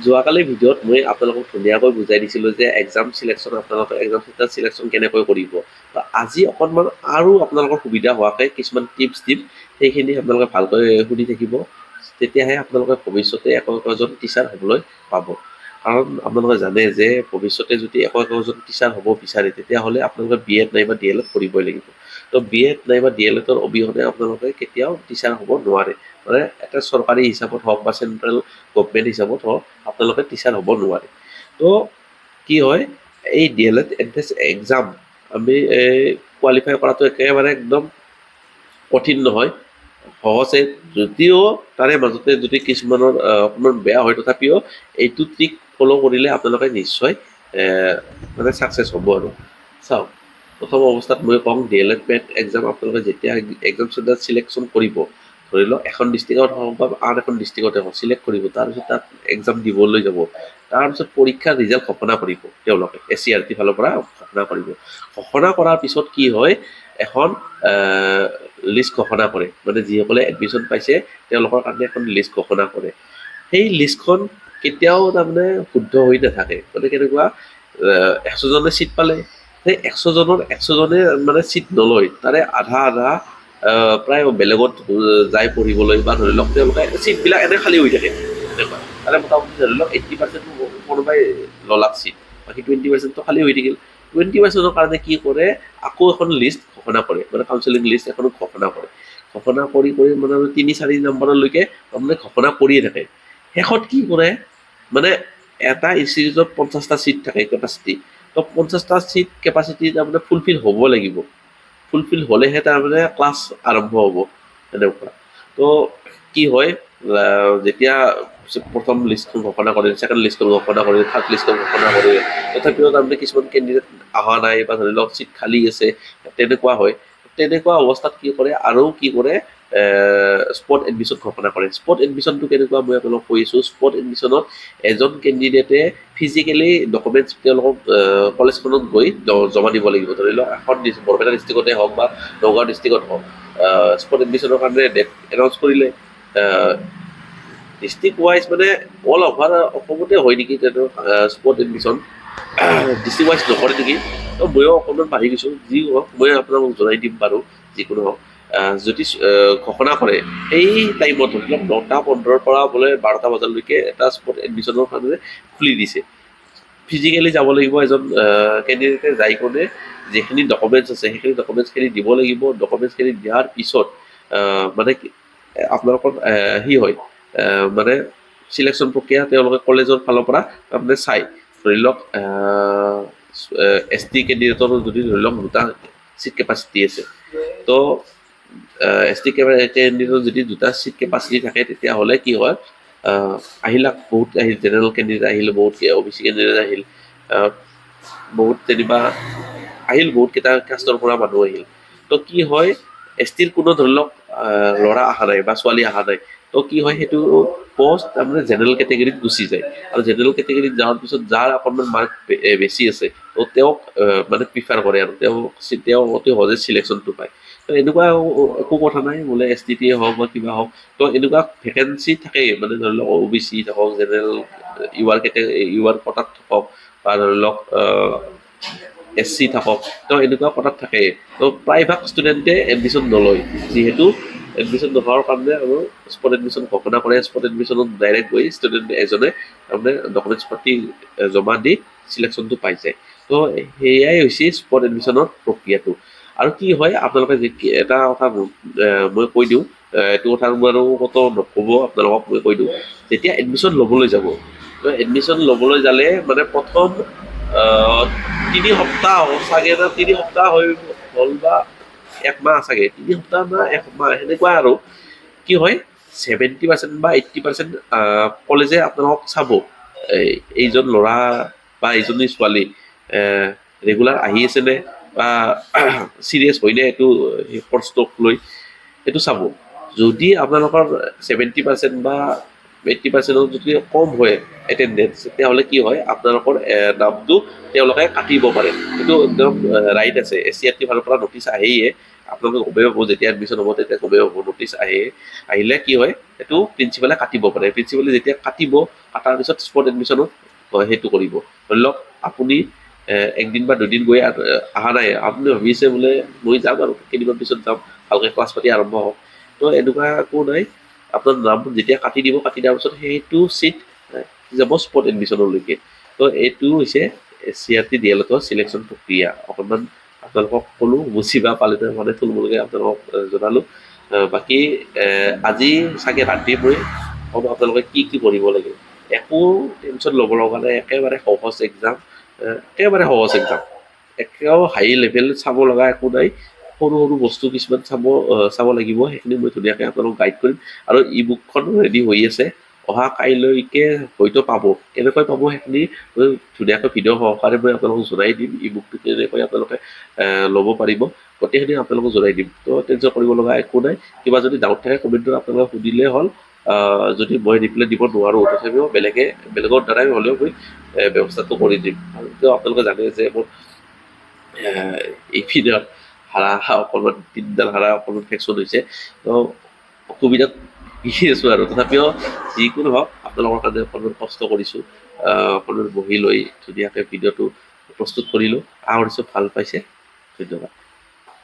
যোৱাকালি ভিডিঅ'ত মই আপোনালোকক ধুনীয়াকৈ বুজাই দিছিলোঁ যে এক্সাম চিলেকশ্যন আপোনালোকে এক্সাম চেণ্টাৰ চিলেকশ্যন কেনেকৈ কৰিব। আজি অকণমান আৰু আপোনালোকৰ সুবিধা হোৱাকৈ কিছুমান টিপছ দিম, সেইখিনি আপোনালোকে ভালকৈ শুনি থাকিব। তেতিয়াহে আপোনালোকে ভৱিষ্যতে একোজন টিচাৰ হ'বলৈ পাব। কাৰণ আপোনালোকে জানে যে ভৱিষ্যতে যদি একোজন টিচাৰ হ'ব বিচাৰে তেতিয়াহ'লে আপোনালোকে BEd নাইবা DLEd কৰিবই লাগিব। তো BEd নাইবা DLEডৰ অবিহনে আপোনালোকে কেতিয়াও টিচাৰ হ'ব নোৱাৰে। মানে এটা চৰকাৰী হিচাপত হওক বা চেণ্ট্ৰেল গভমেণ্ট হিচাপত হওক আপোনালোকে টিচাৰ হ'ব নোৱাৰে। তো কি হয়, এই DLEd এন্ট্ৰেন্স এক্সাম আমি কোৱালিফাই কৰাটো একেবাৰে একদম কঠিন নহয়, সহজে। যদিও তাৰে মাজতে যদি কিছুমানৰ অকণমান বেয়া হয়, তথাপিও এইটো ট্ৰিক ফ'ল' কৰিলে আপোনালোকে নিশ্চয় মানে ছাকচেছ হ'ব আৰু। চাওক, প্ৰথম অৱস্থাত মই কওঁ DLEd পেট এক্সাম আপোনালোকে যেতিয়া এক্সাম চেণ্টাৰ চিলেকশ্যন কৰিব, ধৰি লওক এখন ডিষ্ট্ৰিক্টত হওক বা আন এখন ডিষ্ট্ৰিক্টতে হওক চিলেক্ট কৰিব, তাৰপিছত তাত এক্সাম দিবলৈ যাব। তাৰপিছত পৰীক্ষাৰ ৰিজাল্ট ঘোষণা কৰিব তেওঁলোকে, SCERT ফালৰ পৰা ঘোষণা কৰিব। ঘোষণা কৰাৰ পিছত কি হয়, এখন লিষ্ট ঘোষণা কৰে, মানে যিসকলে এডমিশ্যন পাইছে তেওঁলোকৰ কাৰণে এখন লিষ্ট ঘোষণা কৰে। সেই লিষ্টখন কেতিয়াও তাৰমানে শুদ্ধ হৈ নাথাকে। মানে কেনেকুৱা, 100 জনে চিট পালে, সেই 100 জনৰ 100 জনে মানে চিট নলয়, তাৰে আধা আধা প্ৰায় বেলেগত যায় পঢ়িবলৈ, বা ধৰি লওক তেওঁলোকে চিটবিলাক এনে খালী হৈ থাকে তেনেকুৱা। তাৰে মোটামুটি ধৰি লওক 80% কোনোবাই ললাক চিট, বাকী 20%টো খালী হৈ থাকিল। 20%ৰ কাৰণে কি কৰে, আকৌ এখন লিষ্ট ঘোষণা কৰে, মানে কাউন্সিলিং লিষ্ট এখন ঘোষণা কৰে। ঘোষণা কৰি মানে 3-4 নম্বৰলৈকে তাৰমানে ঘোষণা কৰিয়ে থাকে। শেষত কি কৰে, মানে এটা ইনষ্টিটিউটত 50টা চিট থাকে কেপাচিটি, তো 50টা চিট কেপাচিটি তাৰমানে ফুলফিল হ'ব লাগিব। ফুলফিল হ'লেহে তাৰমানে ক্লাছ আৰম্ভ হ'ব এনেকুৱা। তো কি হয়, যেতিয়া প্ৰথম লিষ্টখন ঘোষণা কৰিলে, ছেকেণ্ড লিষ্টখন ঘোষণা কৰিলে, থাৰ্ড লিষ্টখন ঘোষণা কৰিলে, তথাপিও তাৰমানে কিছুমান কেণ্ডিডেট অহা নাই, বা ধৰি লওক চিট খালী আছে, তেনেকুৱা হয়। তেনেকুৱা অৱস্থাত কি কৰে, আৰু কি কৰে, স্পট এডমিশ্যন ঘোষণা কৰে। স্পট এডমিশ্যনটো কেনেকুৱা মই আপোনালোকক কৈছোঁ। স্পট এডমিশ্যনত এজন কেণ্ডিডেটে ফিজিকেলি ডকুমেণ্টছ তেওঁলোকক কলেজখনত গৈ জমা দিব লাগিব। ধৰি লওক এখন বৰপেটা ডিষ্ট্ৰিক্টতে হওক বা নগাঁও ডিষ্ট্ৰিক্টত হওক, স্পট এডমিশ্যনৰ কাৰণে ডেট এনাউন্স কৰিলে। ডিষ্ট্ৰিক্ট ৱাইজ মানে অল অভাৰ অসমতে হয় নেকি স্পট এডমিশ্যন, ডিষ্ট্ৰিক্ট ৱাইজ নকৰে নেকি। তো ময়ো অকণমান পাহৰি গৈছোঁ, যি হওক মই আপোনালোকক জনাই দিম বাৰু, যিকোনো হওক। যদি ঘোষণা কৰে সেই টাইমত, ধৰি লওক 9:15 পৰা বোলে 12টা বজালৈকে এটা স্পট এডমিশ্যনৰ কাৰণে খুলি দিছে। ফিজিকেলি যাব লাগিব এজন কেণ্ডিডেটে, যাই কোনে যিখিনি ডকুমেণ্টছ আছে সেইখিনি ডকুমেণ্টছখিনি দিব লাগিব। ডকুমেণ্টছখিনি দিয়াৰ পিছত মানে আপোনালোকৰ সি হয়, মানে চিলেকশ্যন প্ৰক্ৰিয়া তেওঁলোকে কলেজৰ ফালৰ পৰা তাৰমানে চাই। ধৰি লওক ST কেণ্ডিডেটৰ যদি ধৰি লওক 2টা চিট কেপাচিটি আছে, তো ST কেণ্ডিডেটৰ যদি 2টা চিট কেপাচিটি থাকে, তেতিয়াহ'লে কি হয়, আহিলাক বহুত আহিল, জেনেৰেল কেণ্ডিডেট আহিল বহুত, OBC কেণ্ডিডেট আহিল, বহুত যেনিবা আহিল, বহুত কেইটা কাষ্টৰ পৰা মানুহ আহিল। তো কি হয়, STৰ কোনো ধৰি লওক ল'ৰা অহা নাই বা ছোৱালী অহা নাই, তো কি হয়, সেইটো পষ্ট তাৰমানে জেনেৰেল কেটেগৰীত গুচি যায়। আৰু জেনেৰেল কেটেগৰীত যোৱাৰ পিছত যাৰ অকণমান মাৰ্ক বেছি আছে, তো তেওঁক মানে প্ৰিফাৰ কৰে, আৰু তেওঁ অতি সহজে চিলেকশ্যনটো পায়। তো এনেকুৱা একো কথা নাই, বোলে STT হওক বা কিবা হওক, তো এনেকুৱা ভেকেঞ্চি থাকেই। মানে ধৰি লওক OBC থাকক, জেনেৰেল UR কোটাত থাকক, বা ধৰি লওক SC থাকক, তো এনেকুৱা কোটাত থাকে। তো প্ৰায়ভাগ ষ্টুডেণ্টে এডমিশ্যন নলয়, যিহেতু এডমিশ্যন নোহোৱাৰ কাৰণে আৰু স্পট এডমিশ্যন ঘোষণা কৰে। স্পট এডমিশ্যনত ডাইৰেক্ট গৈ ষ্টুডেণ্ট এজনে তাৰমানে ডকুমেণ্টছ পাতি জমা দি চিলেকশ্যনটো পাই যায়। তো সেয়াই হৈছে স্পট এডমিশ্যনৰ প্ৰক্ৰিয়াটো। আৰু কি হয়, আপোনালোকে এটা কথা মই কৈ দিওঁ, এইটো কথা বাৰু কত নক'ব, আপোনালোকক মই কৈ দিওঁ। যেতিয়া এডমিশ্যন ল'বলৈ যাব, তো এডমিশ্যন ল'বলৈ যালে মানে প্ৰথম 3 সপ্তাহ চাগে, 3 সপ্তাহ হ'ল বা 1 মাহ চাগে, 3 সপ্তাহ বা 1 মাহ সেনেকুৱা আৰু। কি হয়, 70% বা 80% কলেজে আপোনালোকক চাব, এইজন ল'ৰা বা এইজনী ছোৱালী ৰেগুলাৰ আহি আছেনে, বা চিৰিয়াছ হয়নে এইটো কৰ্চটোক লৈ, সেইটো চাব। যদি আপোনালোকৰ 70% বা 80%ৰ যদি কম হয় এটেণ্ডেঞ্চ, তেতিয়াহ'লে কি হয়, আপোনালোকৰ নামটো তেওঁলোকে কাটিব পাৰে। সেইটো একদম ৰাইট আছে, SCERT ফালৰ পৰা নটিচ আহেয়ে। আপোনালোকে গমেই পাব যেতিয়া এডমিশ্যন হ'ব তেতিয়া গমেই পাব নটিচ আহিলে কি হয় সেইটো প্ৰিন্সিপালে কাটিব পাৰে প্ৰিন্সিপালে যেতিয়া কাটিব কটাৰ পিছত স্পট এডমিশ্যনত সেইটো কৰিব ধৰি লওক আপুনি একদিন বা দুদিন গৈ অহা নাই আপুনি ভাবিছে বোলে মই যাম আৰু কেইদিনমান পিছত যাম ভালকৈ ক্লাছ পাতি আৰম্ভ হওক তো এনেকুৱা একো নাই আপোনাৰ নাম যেতিয়া কাটি দিব কাটি দিয়াৰ পিছত সেইটো চিট যাব স্পট এডমিশ্যনলৈকে তো এইটো হৈছে CRT DLতো চিলেকশ্যন প্ৰক্ৰিয়া অকণমান আপোনালোকক ক'লো বুজিবা পালে মানে থুলমূলকৈ আপোনালোকক জনালো বাকী আজি চাগে ৰাতিপুৱাই ক'ব আপোনালোকে কি কি কৰিব লাগে একো টেনশ্যন ল'ব লগা নাই একেবাৰে সহজ এক্সাম একেবাৰে সহজ এক্সাম একেও হাই লেভেল চাব লগা একো নাই সৰু সৰু বস্তু কিছুমান চাব লাগিব সেইখিনি মই ধুনীয়াকৈ আপোনালোকক গাইড কৰিম আৰু ই বুকখন ৰেডি হৈ আছে অহা কাইলৈকে হয়তো পাব কেনেকৈ পাব সেইখিনি মই ধুনীয়াকৈ ভিডিঅ' সহকাৰে মই আপোনালোকক জনাই দিম ই বুকটো কেনেকৈ আপোনালোকে ল'ব পাৰিব গোটেইখিনি আপোনালোকক জনাই দিম তো টেনশ্যন কৰিব লগা একো নাই কিবা যদি ডাউট থাকে কমেণ্টত আপোনালোকে সুধিলেই হ'ল যদি মই ৰিপ্লাই দিব নোৱাৰোঁ তথাপিও বেলেগৰ দ্বাৰাই হ'লেও মই ব্যৱস্থাটো কৰি দিম আৰু আপোনালোকে জানে যে মোৰ এই ভিডিঅ'ত হাৰা অকণমান তিনিডাল হাৰা অকণমান ফেকশ্যন হৈছে তো অসুবিধাত শিকি আছোঁ আৰু তথাপিও যিকোনো হওক আপোনালোকৰ কাৰণে অকণমান কষ্ট কৰিছোঁ অকণমান বহি লৈ ধুনীয়াকৈ ভিডিঅ'টো প্ৰস্তুত কৰিলোঁ আশা কৰিছোঁ ভাল পাইছে ধন্যবাদ